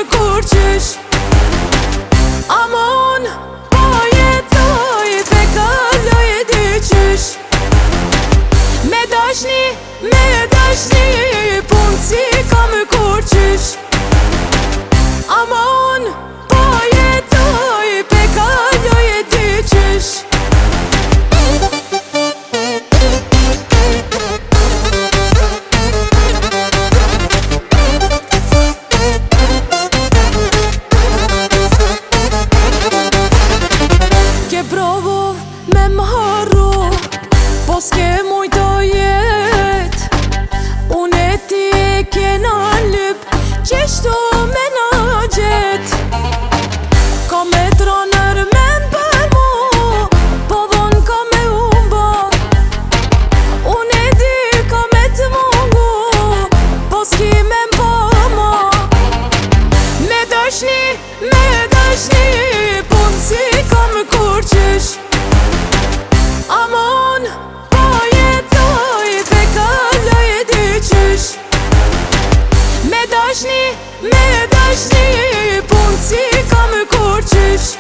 më kur qysh. Amon, po jetoj, pe kaloj e dy qysh. Me dashni, pun si ka më kur qysh. Amon, po jetoj, pe kaloj e dy qysh. Me më harru, po s'ke mujto jet. Unë e ti e kena lyp, qeshtu me në gjet. Ka me tronër men për mu, po dhon ka me umba. Unë e di ka me të mungu, po s'ki me mpa ma. Me dashni, pun si ka më kur qysh. Amon, po jetoj, pe kaloj e dy qysh. Me dashni, pun si ka më kur qysh.